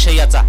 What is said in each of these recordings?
लक्ष याचा.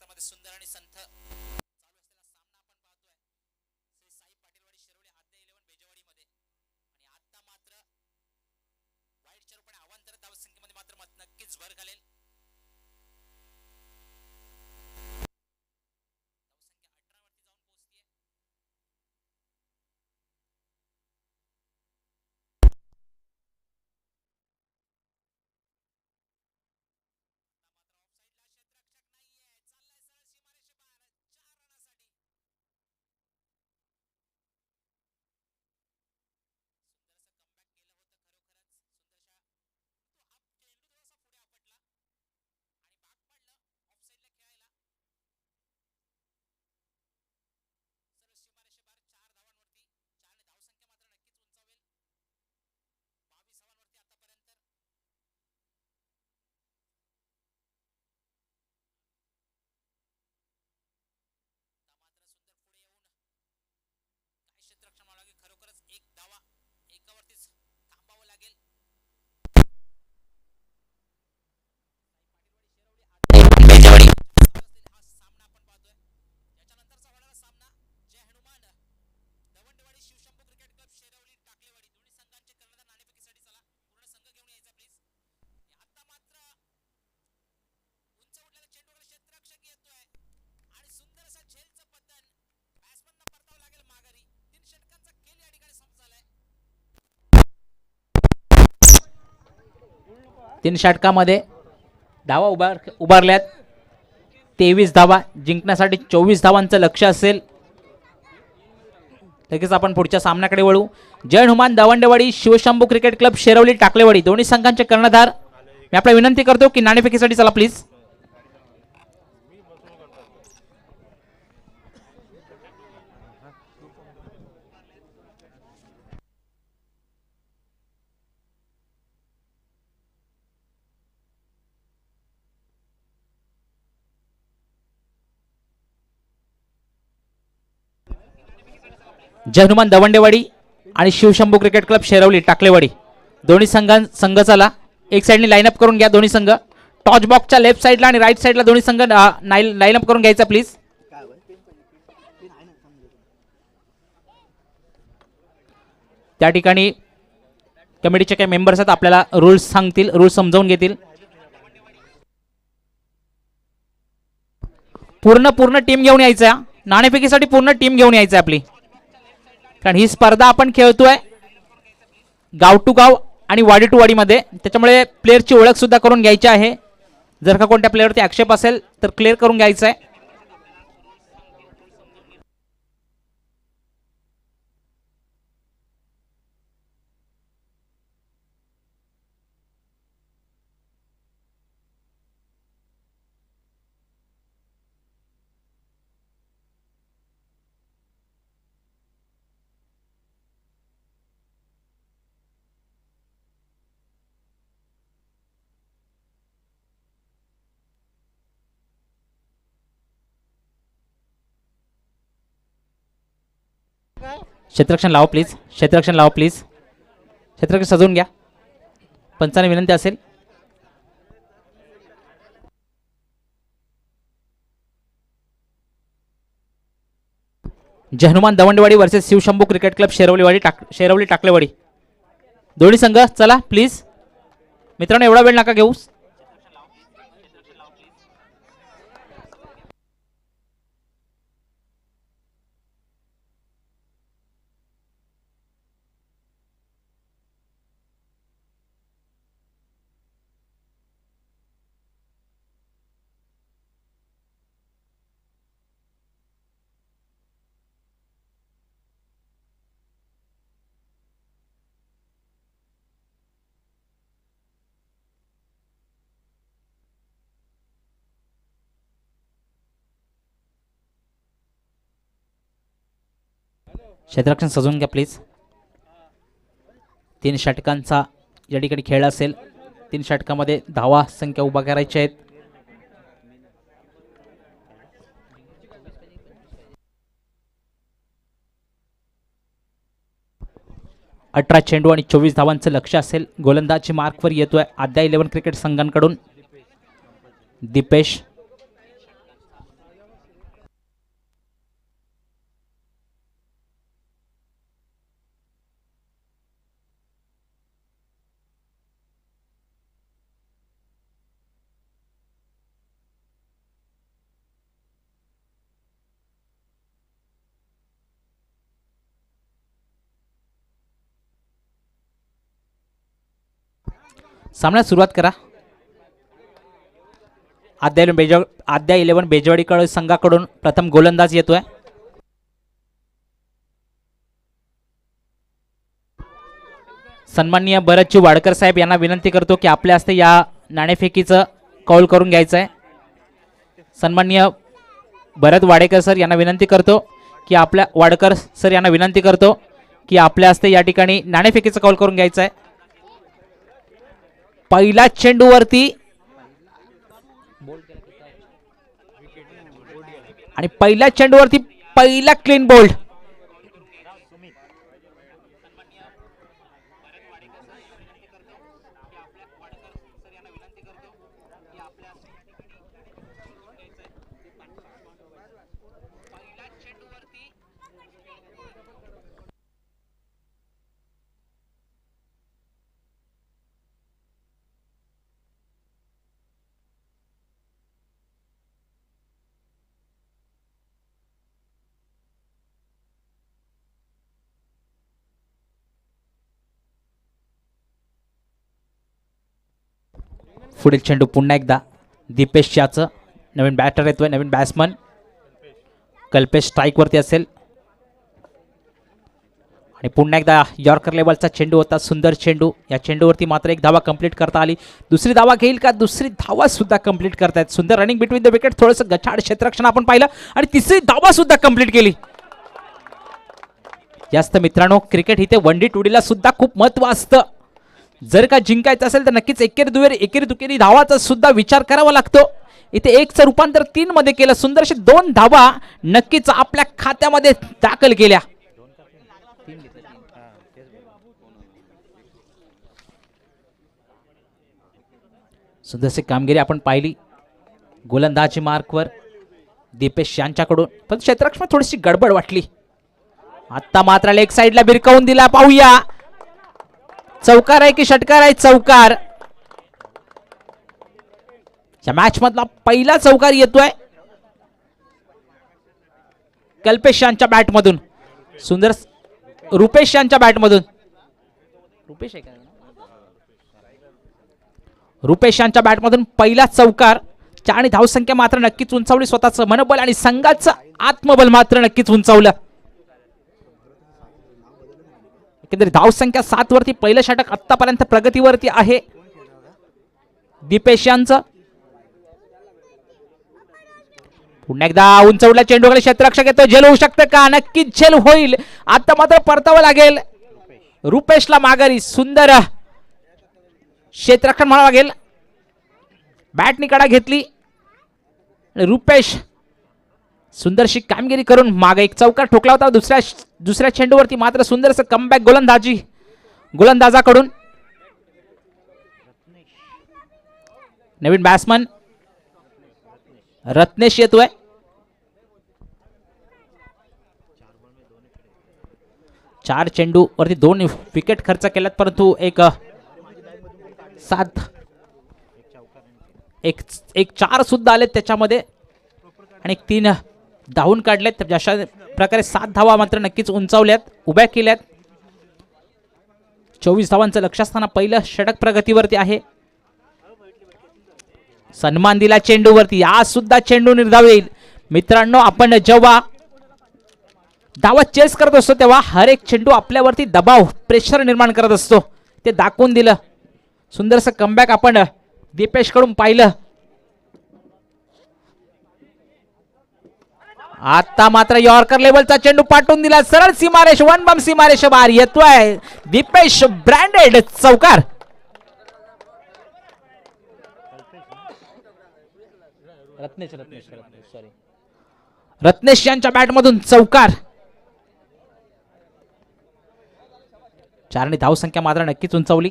मध्ये सुंदर आणि संथ चालू असलेला सामना आपण पाहतोय. श्री साई पाटीलवाडी शिरवली आद्य 11 बेजवाडी मध्ये आणि आता मात्र वाईटच्या रूपाने अवांतर धावसंख्येमध्ये मात्र नक्कीच भर घालेल. खरोखरच एक धावा एकावरतीच थांबावं लागेल. हा सामना आपण पाहतोय. याच्यानंतरचा होणारा सामना जय हनुमान दवंडेवाडी शिवशंभू क्रिकेट क्लब शेरवली टाकलेवाडी दोन्ही संघांचे कर्णधार नाणेफेकीसाठी चला. पूर्ण संघ घेऊन यायचा प्लीज. आता मात्र उंच उडलेला चेंडूवर क्षेत्ररक्षक येतोय आणि सुंदर असा झेलचं पतन. बॅट्समनला परतावं लागेल माघारी. 3 षटकांचा खेळ या ठिकाणी संपलाय. 3 षटकामध्ये धावा उभारल्यात. 23 धावा जिंकण्यासाठी 24 धावांचं लक्ष्य असेल. लगेच आपण पुढच्या सामन्याकडे वळू. जय हनुमान दवंडेवाडी शिवशंभू क्रिकेट क्लब शेरवली टाकलेवाडी दोन्ही संघांचे कर्णधार. मी आपल्याला विनंती करतो की नाणेफेकीसाठी चला प्लीज. जय हनुमान दवंडेवाडी आणि शिवशंभू क्रिकेट क्लब शेरवली टाकलेवाडी दोन्ही संघ चला. एक साइडने लाईनअप करून घ्या दोन्ही संघ. टॉच बॉक्सच्या लेफ्ट साइडला आणि राईट साइडला दोन्ही संघ लाईनअप करून घ्यायचा प्लीज. त्या ठिकाणी कमिटीचे काही मेंबर्स आहेत आपल्याला रूल्स सांगतील, रूल्स समजावून घेतील. पूर्ण टीम घेऊन यायचा. नाणेफेकीसाठी पूर्ण टीम घेऊन यायचं आपली. कारण ही स्पर्धा आपण खेळतोय गाव टू गाव आणि वाडी टू वाडीमध्ये. त्याच्यामुळे प्लेअरची ओळख सुद्धा करून घ्यायची आहे. जर का कोणत्या प्लेअरवरती आक्षेप असेल तर क्लिअर करून घ्यायचं आहे. क्षेत्ररक्षण लावा प्लीज, क्षेत्ररक्षण लावा प्लीज, क्षेत्ररक्षण सजवून घ्या. पंचाने विनंती असेल. Jai Hanuman Davandwadi versus Shivshambhu cricket club Sherwali Takalewadi. दोन्ही संघ चला प्लीज. मित्रांनो एवढा वेळ नका घेऊ. क्षेत्ररक्षण सजवून घ्या प्लीज. 3 षटकांचा या ठिकाणी खेळ असेल. 3 षटकामध्ये धावा संख्या उभा करायच्या आहेत. अठरा चेंडू आणि 24 धावांचं लक्ष असेल. गोलंदाजी मार्कवर येतोय आद्या 11 क्रिकेट संघांकडून दीपेश. सामन्यात सुरुवात करा. आद्या 11 बेजवाडी संघाकडून प्रथम गोलंदाज येतोय. सन्माननीय भरतजी वाडकर साहेब यांना विनंती करतो की आपल्या हस्ते या नाणेफेकीचं कौल करून घ्यायचं आहे. सन्माननीय भरत वाडेकर सर यांना विनंती करतो की आपल्या हस्ते या ठिकाणी नाणेफेकीचं कौल करून घ्यायचं आहे. पहिला चेंडूवरती आणि पहिला क्लीन बोल्ड. पुढील चेंडू पुन्हा एकदा दीपेश याचं. नवीन बॅटर येतोय, नवीन बॅट्समन कल्पेश स्ट्राईक वरती असेल आणि पुन्हा एकदा यॉर्कर लेवलचा चेंडू होता. सुंदर चेंडू. या चेंडूवरती मात्र एक धावा कंप्लीट करता आली. दुसरी धावा घेईल का? दुसरी धावा सुद्धा कंप्लीट करतायत. सुंदर रनिंग बिटवीन द विकेट. थोडंसं गचाड क्षेत्ररक्षण आपण पाहिलं आणि तिसरी धावा सुद्धा कंप्लीट केली. जास्त मित्रांनो क्रिकेट इथे 1D 2Dला सुद्धा खूप महत्व असतं. जर का जिंकायचं असेल तर नक्कीच एकेरी दुकेरी धावाचा सुद्धा विचार करावा लागतो. इथे 1चं रूपांतर 3 मध्ये केलं. सुंदरशी 2 धावा नक्कीच आपल्या खात्यामध्ये दाखल केल्या. सुंदरशी कामगिरी आपण पाहिली गोलंदाजी मार्कवर दीपेश यांच्याकडून. पण क्षेत्ररक्षण थोडीशी गडबड वाटली. आता मात्र लेग साइडला बिरकावून दिला. पाहूया चौकार आहे की षटकार आहे. चौकार. या मॅच मधला पहिला चौकार येतोय कल्पेश यांच्या बॅटमधून. सुंदर रुपेश यांच्या बॅटमधून. रुपेश यांच्या बॅटमधून पहिला चौकार. आणि धावसंख्या मात्र नक्कीच उंचावली. स्वतःचं मनोबल आणि संघाचं आत्मबल मात्र नक्कीच उंचावलं. एकंदरीत धावसंख्या 7 वरती पहिलं षटक आतापर्यंत प्रगतीवरती आहे दीपेश यांचं. पुन्हा एकदा उंचवला चेंडूकडे क्षेत्ररक्षक येतो. झेल होऊ शकतं का? नक्कीच झेल होईल. आता मात्र परतावं लागेल रुपेशला माघारी. सुंदर क्षेत्ररक्षण म्हणावं लागेल. बॅटनी कडा घेतली. रुपेश सुंदरशी कामगिरी करून मागे एक चौकार ठोकला होता दुसऱ्या चेंडूवरती, मात्र सुंदरसं कमबॅक गोलंदाजाकडून. नवीन बॅट्समन रत्नेश येतोय. चार चेंडू वरती 2 विकेट खर्च केल्यात, परंतु एक 4 सुद्धा आले त्याच्यामध्ये आणि 3 धावून काढलेत. अशा प्रकारे 7 धावा मात्र नक्कीच उंचावल्यात, उभ्या केल्यात. 24 धावांचं लक्ष असताना पहिलं षटक प्रगतीवरती आहे. सन्मान दिला चेंडूवरती, या सुद्धा चेंडू निर्धाव येईल. मित्रांनो, आपण जेव्हा धावा चेस करत असतो तेव्हा हर एक चेंडू आपल्यावरती दबाव प्रेशर निर्माण करत असतो, ते दाखवून दिलं. सुंदरसं कमबॅक आपण दीपेश कडून पाहिलं. आता मात्र यॉर्कर लेवलचा चेंडू पाठवून दिला, सरळ सीमारेष, वन बम सीमारेष बाहेर येतोय. दीपेश ब्रँडेड चौकार. रत्नेश यांच्या बॅट मधून चौकार. 4 धावसंख्या मात्र नक्कीच उंचावली.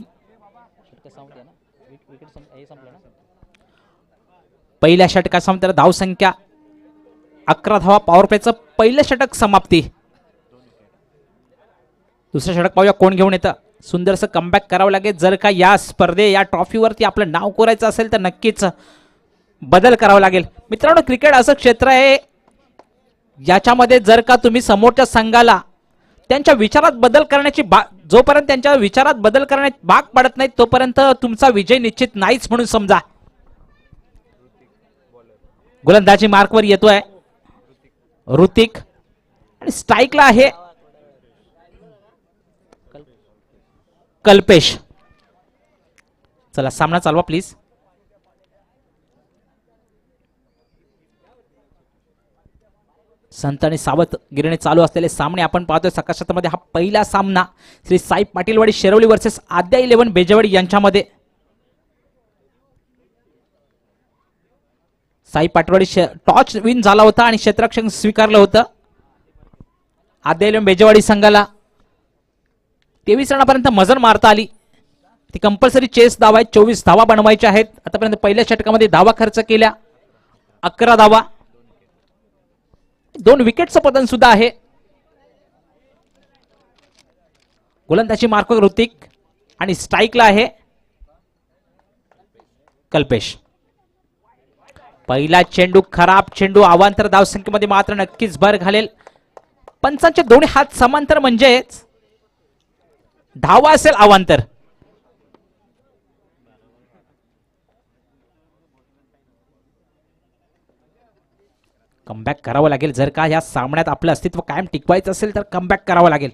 पहिल्या षटकासंतर धावसंख्या 11 धावा. पॉवर प्लेचं पहिलं षटक समाप्ती. दुसरं षटक पाहूया कोण घेऊन येतं. सुंदरसं कमबॅक करावं लागेल जर का या या ट्रॉफीवरती आपलं नाव कोरायचं असेल तर नक्कीच बदल करावा लागेल. मित्रांनो, क्रिकेट असं क्षेत्र आहे याच्यामध्ये जर का तुम्ही समोरच्या संघाला त्यांच्या विचारात बदल करण्याची जोपर्यंत त्यांच्या विचारात बदल करण्यात भाग पडत नाही तोपर्यंत तुमचा विजय निश्चित नाहीच म्हणून समजा. गोलंदाजी मार्कवर येतोय ऋतिक आणि स्ट्राईकला आहे कल्पेश. चला सामना चालवा प्लीज. संत आणि सावत गिरणे चालू असलेले सामने आपण पाहतोय सकाळ क्षेत्रामध्ये. हा पहिला सामना श्री साई पाटीलवाडी शेरवली वर्सेस आद्या 11 बेजेवाडी यांच्यामध्ये. साई पाटीलवाडी टॉच विन झाला होता आणि क्षेत्ररक्षण स्वीकारलं होतं. आद्या 11 बेजेवाडी संघाला 23 रनापर्यंत मजल मारता आली. ती कंपल्सरी चेस धावा आहेत, 24 धावा बनवायच्या आहेत. आतापर्यंत पहिल्या षटकामध्ये धावा खर्च केल्या 11 धावा. 2 विकेटचं पतन सुद्धा आहे. गोलंदाजी मार्कवर ऋतिक आणि स्ट्राईकला आहे कल्पेश. पहिला चेंडू खराब चेंडू. अवांतर धावसंख्येमध्ये मात्र नक्कीच भर घालेल. पंचांचे दोन्ही हात समांतर म्हणजेच धावा असेल अवांतर. कमबॅक करावं लागेल जर का या सामन्यात आपलं अस्तित्व कायम टिकवायचं असेल तर कमबॅक करावं लागेल.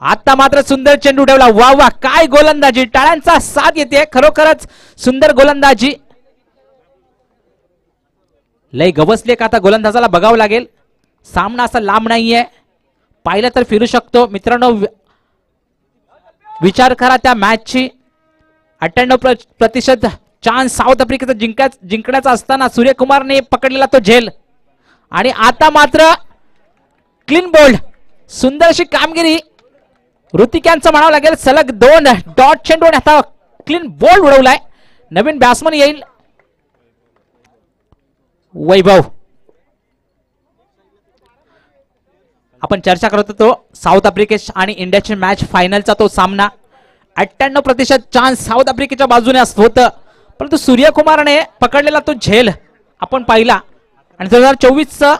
आता मात्र सुंदर चेंडू ठेवला. वा वा, काय गोलंदाजी, टाळ्यांचा साथ येते. खरोखरच सुंदर गोलंदाजी. लय गवसले का आता गोलंदाजाला बघावं लागेल. सामना असा लांब नाहीये, पाहिलं तर फिरू शकतो. मित्रांनो, विचार करा त्या मॅचची. 98% चान्स साऊथ आफ्रिकेचा जिंकण्याचा असताना सूर्यकुमारने पकडलेला तो झेल. आणि आता मात्र क्लीन बोल्ड. सुंदरशी कामगिरी ऋतिक यांचं म्हणावं लागेल. सलग 2 डॉट चेंडू आता क्लीन बोल्ड उडवलाय. नवीन बॅट्समन येईल वैभव. आपण चर्चा करत होतो साऊथ आफ्रिके आणि इंडियाची मॅच फायनलचा तो सामना. 98% चान्स साऊथ आफ्रिकेच्या बाजूने होतं, परंतु सूर्यकुमारने पकडलेला तो झेल आपण पाहिला. आणि 2024चं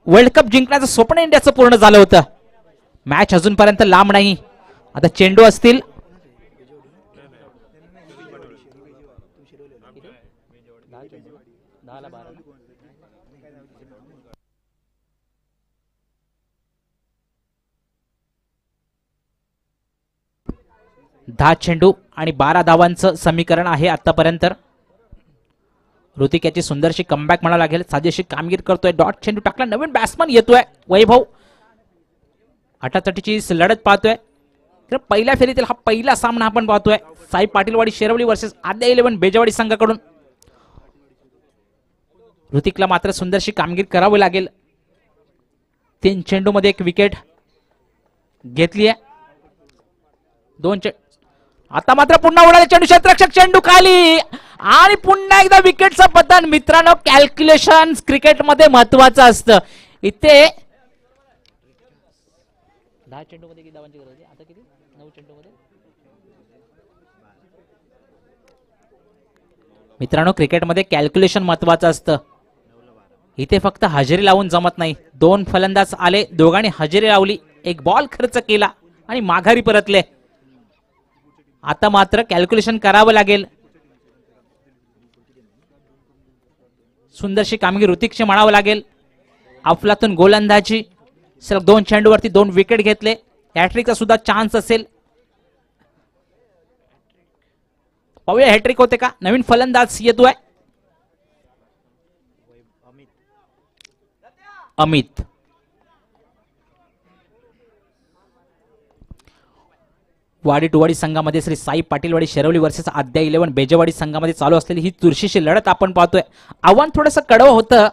वर्ल्ड कप जिंकण्याचं स्वप्न इंडियाचं पूर्ण झालं होतं. मॅच अजूनपर्यंत लांब नाही. आता चेंडू असतील दहा चेंडू आणि 12 धावांचं समीकरण आहे आतापर्यंत. ऋतिक याची सुंदरशी कमबॅक म्हणावं लागेल. साजेशी कामगिरी करतोय. डॉट चेंडू टाकला. नवीन बॅट्समन येतोय वैभव. 88ची लढत पाहतोय. तर पहिल्या फेरीतील हा पहिला सामना आपण पाहतोय साई पाटीलवाडी शेरवली वर्सेस आद्या 11 बेजेवाडी संघाकडून. ऋतिकला मात्र सुंदरशी कामगिरी करावी लागेल. 3 चेंडू मध्ये 1 विकेट घेतली आहे. 2 आता मात्र पुन्हा उडाले चेंडू, क्षेत्ररक्षक चेंडू खाली आणि पुन्हा एकदा विकेटचं पतन. मित्रांनो, कॅल्क्युलेशन क्रिकेटमध्ये महत्वाचं असतं. इथे 10 चेंडू मध्ये किती धावांची गरज आहे? आता किती? 9 चेंडू मध्ये. मित्रांनो, क्रिकेटमध्ये कॅल्क्युलेशन महत्वाचं असतं. इथे फक्त हजेरी लावून जमत नाही. 2 फलंदाज आले, दोघांनी हजेरी लावली, 1 बॉल खर्च केला आणि माघारी परतले. आता मात्र कॅल्क्युलेशन करावं लागेल. सुंदरशी कामगिरी ऋतिकची म्हणावं लागेल. अफलातून गोलंदाजी, सलग 2 चेंडूवरती 2 विकेट घेतले. हॅट्रिकचा सुद्धा चान्स असेल. पाहूया हॅट्रिक होते का. नवीन फलंदाज येतोय अमित. वाडी टुवाडी संघामध्ये श्री साई पाटीलवाडी शेरवली वर्सेस आद्या 11 बेजेवाडी संघामध्ये चालू असलेली ही चुरशीची लढत आपण पाहतोय. आव्हान थोडंसं कडवं होतं,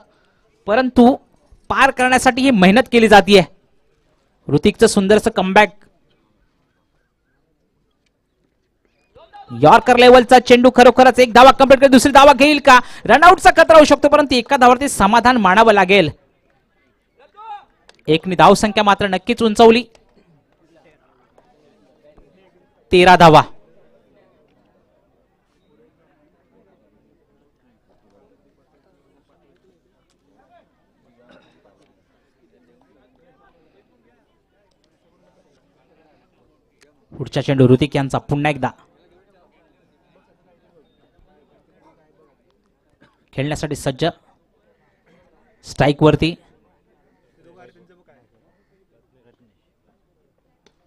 परंतु पार करण्यासाठी ही मेहनत केली जाते. ऋतिकचं सुंदरसं कमबॅक. यॉर्कर लेवलचा चेंडू खरोखरच 1 धावा कंप्लीट कर, दुसरी धावा घेईल का? रनआउटचा खतरा होऊ शकतो, परंतु एका धावावरती समाधान मानावं लागेल. 1 धाव संख्या मात्र नक्कीच उंचावली. 13 धावा. पुढच्या चेंडू ऋतिक यांचा पुन्हा एकदा खेळण्यासाठी सज्ज. स्ट्राइक वरती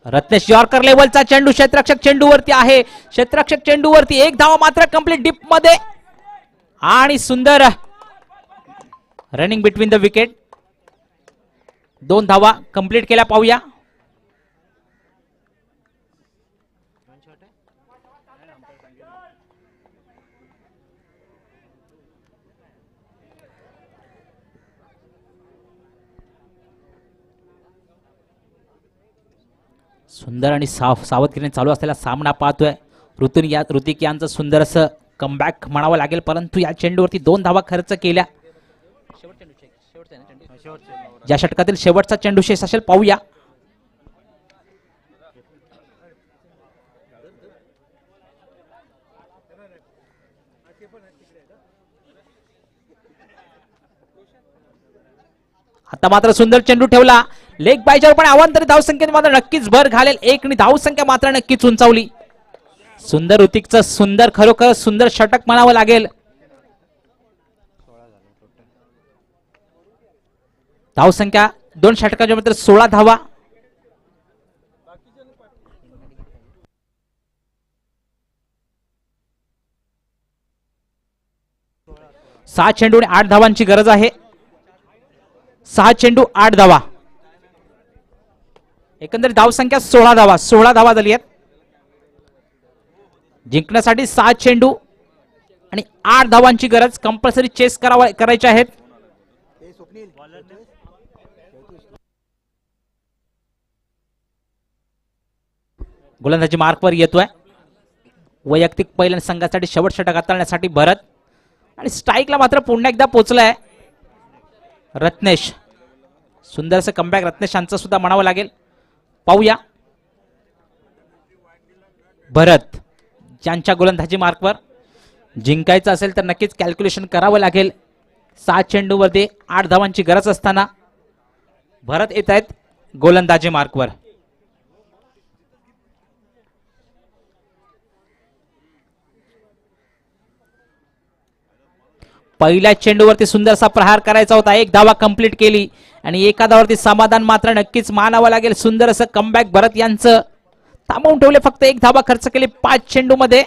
रत्नेश. यॉर्कर लेवलचा चेंडू क्षेत्ररक्षक चेंडूवरती आहे. क्षेत्ररक्षक चेंडूवरती 1 धावा मात्र कंप्लीट डीप मध्ये आणि सुंदर रनिंग बिटवीन द विकेट. 2 धावा कंप्लीट केल्या. पाहूया सुंदर आणि सावधगिरीने चालू असलेला सामना पाहतोय. ऋतिक यांचं सुंदर असं कमबॅक म्हणावं लागेल, परंतु या चेंडूवरती 2 धावा खर्च केल्या. ज्या षटकातील शेवटचा चेंडू शेष असेल. पाहूया आता मात्र सुंदर चेंडू ठेवला लेग बायच्यावर, पण अवांतरी धावसंख्येत मात्र नक्कीच भर घालेल. 1 धावसंख्या मात्र नक्कीच उंचावली. सुंदर ऋतिकचं सुंदर, खरोखर सुंदर षटक म्हणावं लागेल. धावसंख्या 2 षटकांच्या मात्र 16 धावा. सहा चेंडू आणि 8 धावांची गरज आहे. 6 चेंडू 8 धावा. एकंदरीत धावसंख्या 16 धावा. 16 धावा झाली आहेत. जिंकण्यासाठी 6 चेंडू आणि 8 धावांची गरज कंपल्सरी चेस करायचे आहेत. गोलंदाजी मार्कवर येतोय. वैयक्तिक पहिल्या संघासाठी शेवट षटक हाताळण्यासाठी भरत आणि स्ट्राइकला मात्र पुन्हा एकदा पोहोचलाय रत्नेश. सुंदरसं कमबॅक रत्नेश यांचं सुद्धा म्हणावं लागेल. पाहूया भरत ज्यांच्या गोलंदाजी मार्कवर. जिंकायचं असेल तर नक्कीच कॅल्क्युलेशन करावं लागेल. 7 चेंडूवरती 8 धावांची गरज असताना भरत येत आहेत गोलंदाजी मार्कवर. पहिल्या चेंडूवरती सुंदरसा प्रहार करायचा होता. 1 धावा कंप्लीट केली आणि एका धावावरती समाधान मात्र नक्कीच मानावं लागेल. सुंदर असं कमबॅक भरत यांचं. थांबवून ठेवले, फक्त 1 धावा खर्च केली 5 चेंडू मध्ये.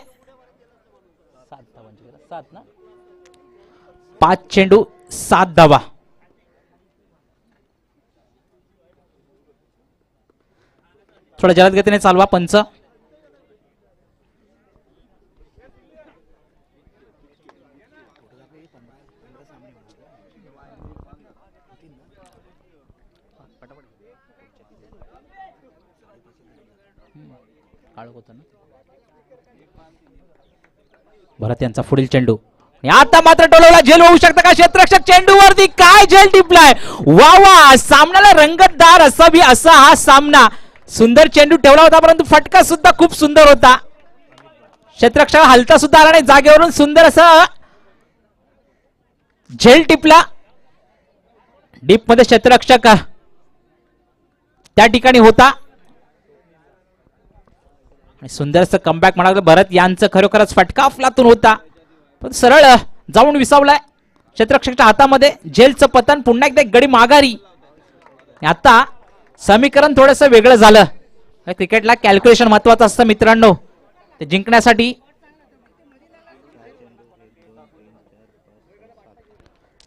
5 चेंडू 7 धावा. थोडा जलद गतीने चालवा पंच. भरत यांचा पुढील चेंडू आता मात्र टोलवला. झेल होऊ शकतं का क्षेत्ररक्षक चेंडूवरती काय झेल टिपलाय. वा वा सामन्याला रंगतदार असावी असा हा सामना. सुंदर चेंडू ठेवला होता परंतु फटका सुद्धा खूप सुंदर होता. क्षेत्ररक्षक हलता सुद्धा आला नाही जागेवरून. सुंदर असं झेल टिपला. डीप मध्ये क्षेत्ररक्षक त्या ठिकाणी होता. सुंदर असं कमबॅक म्हणाल भरत यांचं खरोखरच फटका अफलातून होता पण सरळ जाऊन विसावलाय क्षेत्ररक्षकाच्या हातामध्ये. झेलचं पतन पुन्हा एकदा एक गडी माघारी. आता समीकरण थोडंसं वेगळं झालं. क्रिकेटला कॅल्क्युलेशन महत्वाचं असतं मित्रांनो ते जिंकण्यासाठी.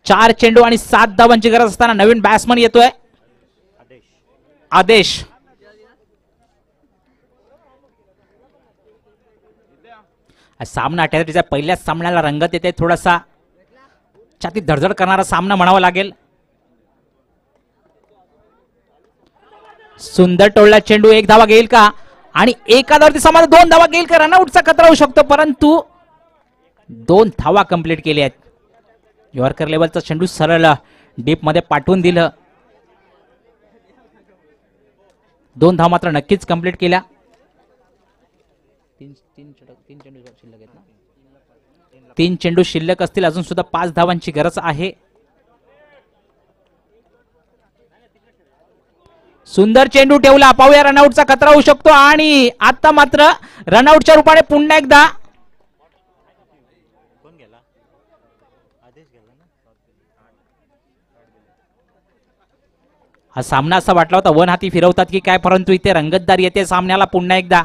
4 चेंडू आणि 7 धावांची गरज असताना नवीन बॅट्समन येतोय आदेश. सामना अटॅचच्या पहिल्याच सामन्याला रंगत येते. थोडासा छातीत धडधड करणारा सामना म्हणावा लागेल. सुंदर टोळला चेंडू. 1 धावा घेईल का आणि एका धावावरती सामना 2 धावा घेईल का. रनआउटचा खतरा होऊ शकतो परंतु 2 धावा कंप्लीट केल्या आहेत. यॉर्कर लेवलचा चेंडू सरळ डीप मध्ये पाठवून दिलं. 2 धावा मात्र नक्कीच कंप्लीट केल्या. 3 चेंडू शिल्लक असतील. अजून सुद्धा 5 धावांची गरज आहे. सुंदर चेंडू ठेवला. पाहूया रनआउटचा खतरा होऊ शकतो आणि आता मात्र रनआउटच्या रूपाने पुन्हा एकदा हा सामना असा वाटला होता वन हाती फिरवतात की काय परंतु इथे रंगतदार येते सामन्याला. पुन्हा एकदा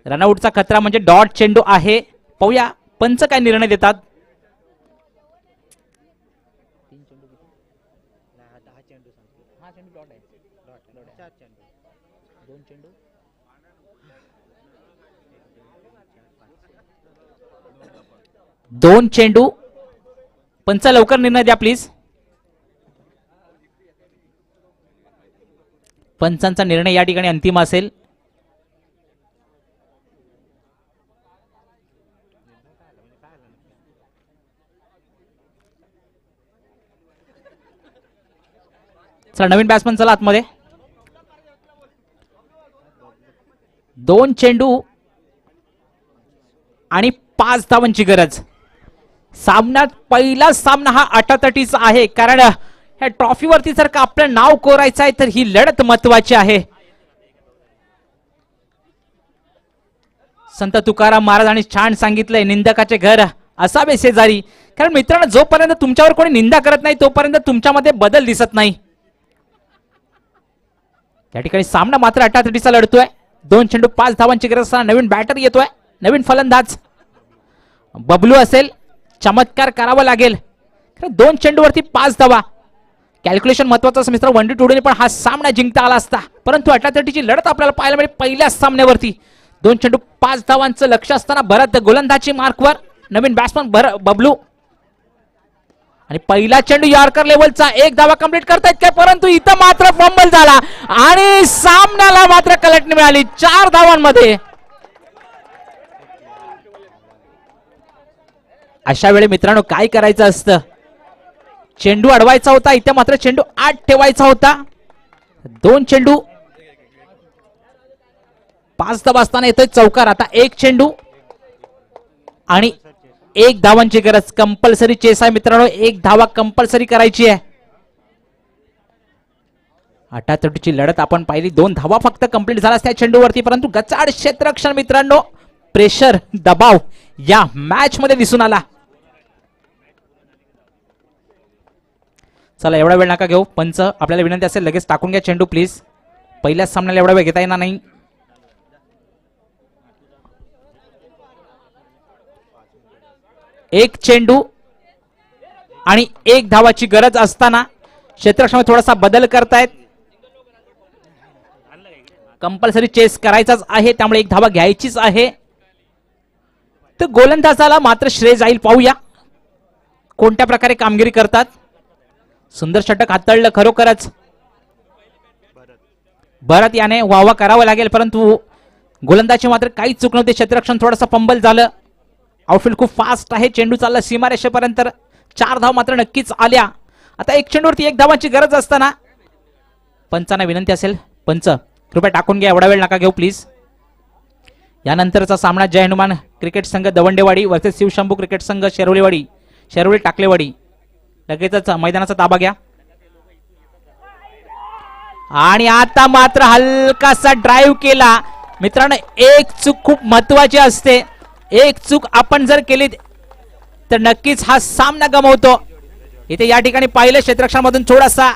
रनआउटचा खतरा म्हणजे डॉट चेंडू आहे. पाहूया पंच काय निर्णय देतात. दोन चेंडू. पंच लवकर निर्णय द्या प्लीज. पंचांचा निर्णय या ठिकाणी अंतिम असेल. चला नवीन बॅट्समन चला आतमध्ये. 2 चेंडू आणि 5 धावांची गरज. सामन्यात पहिला सामना हा अटातटीचा आहे कारण ह्या ट्रॉफीवरती जर का आपलं नाव कोरायचं आहे तर ही लढत महत्वाची आहे. संत तुकाराम महाराजांनी छान सांगितलंय निंदकाचे घर असावे शेजारी. कारण मित्रांनो जोपर्यंत तुमच्यावर कोणी निंदा करत नाही तोपर्यंत तुमच्यामध्ये बदल दिसत नाही. या ठिकाणी सामना मात्र अटातटीचा लढतोय. 2 चेंडू 5 धावांची गरज असताना नवीन बॅटर येतोय. नवीन फलंदाज बबलू असेल. चमत्कार करावा लागेल. 2 चेंडूवरती 5 धावा. कॅल्क्युलेशन महत्वाचं असं मित्र. 1-2 पण हा सामना जिंकता आला असता परंतु अटातटीची लढत आपल्याला पाहायला मिळेल पहिल्याच सामन्यावरती. 2 चेंडू 5 धावांचं लक्ष असताना भरत गोलंदाजी मार्कवर. नवीन बॅट्समन बबलू आणि पहिला चेंडू यॉर्कर लेवलचा. 1 धावा कंप्लीट करतायत काय परंतु इथं मात्र फंबल झाला आणि सामन्याला मात्र कलटणी मिळाली 4 धावांमध्ये. अशा वेळी मित्रांनो काय करायचं असतं. चेंडू अडवायचा होता. इथे मात्र चेंडू 8 ठेवायचा होता. 2 चेंडू 5 धावा असताना येतोय चौकार. आता 1 चेंडू आणि 1 धावांची गरज. कंपल्सरी चेस आहे मित्रांनो. 1 धावा कंपल्सरी करायची आहे. अटातटीची लढत आपण पाहिली. 2 धावा फक्त कंप्लीट झाला त्या चेंडूवरती परंतु गचाड क्षेत्ररक्षण मित्रांनो. प्रेशर दबाव या मॅच मध्ये दिसून आला. चला एवढा वेळ नका घेऊ. पंच आपल्याला विनंती असेल लगेच टाकून घ्या चेंडू प्लीज. पहिल्याच सामन्याला एवढा वेळ घेता येणार नाही. एक चेंडू आणि 1 धावाची गरज असताना क्षेत्ररक्षण थोडासा बदल करतायत. कंपल्सरी चेस करायचाच आहे त्यामुळे 1 धावा घ्यायचीच आहे. तर गोलंदाजाला मात्र श्रेय जाईल. पाहूया कोणत्या प्रकारे कामगिरी करतात. सुंदर षटक हाताळलं खरोखरच. परत याने वावा करावं लागेल, परंतु गोलंदाजी मात्र काहीच चूक नव्हती. क्षेत्ररक्षण थोडंसं पंबल झालं. आउटफील्ड खूप फास्ट आहे. चेंडू चालला सीमारेषेपर्यंत. 4 धाव मात्र नक्कीच आल्या. आता एक चेंडूवरती 1 धावांची गरज असताना पंचांना विनंती असेल, पंच कृपया टाकून घ्या, एवढा वेळ नका घेऊ प्लीज. यानंतरचा सामना जय हनुमान क्रिकेट संघ दवंडेवाडी वर्सेस शिवशंभू क्रिकेट संघ शेरवली टाकलेवाडी. लगेचच मैदानाचा ताबा घ्या. आणि आता मात्र हलकासा ड्राईव्ह केला. मित्रांनो, एक चूक खूप महत्वाची असते. एक चूक आपण जर केली तर नक्कीच हा सामना गमावतो. इथे या ठिकाणी पाहिलं क्षेत्ररक्षणामधून थोडासा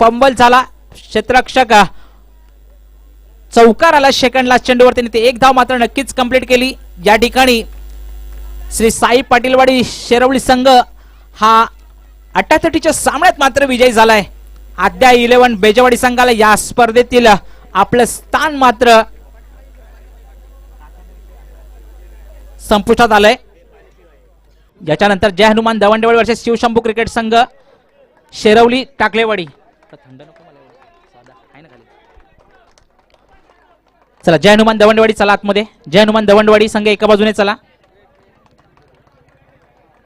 फंबल झाला. क्षेत्ररक्षक चौकार आला सेकंड लास्ट चेंडूवरती. ते 1 धाव मात्र नक्कीच कंप्लीट केली. या ठिकाणी श्री साई पाटीलवाडी शेरवली संघ हा 88च्या सामन्यात मात्र विजयी झालाय. आद्या 11 बेजवाडी संघाला या स्पर्धेतील आपलं स्थान मात्र संपुष्टात आलंय. याच्यानंतर जय हनुमान दवंडेवाडी वर्सेस शिवशंभू क्रिकेट संघ शेरवली टाकलेवाडी. चला जय हनुमान दवंडेवाडी चला आतमध्ये. जय हनुमान दवंडेवाडी संघ एका बाजूने चला.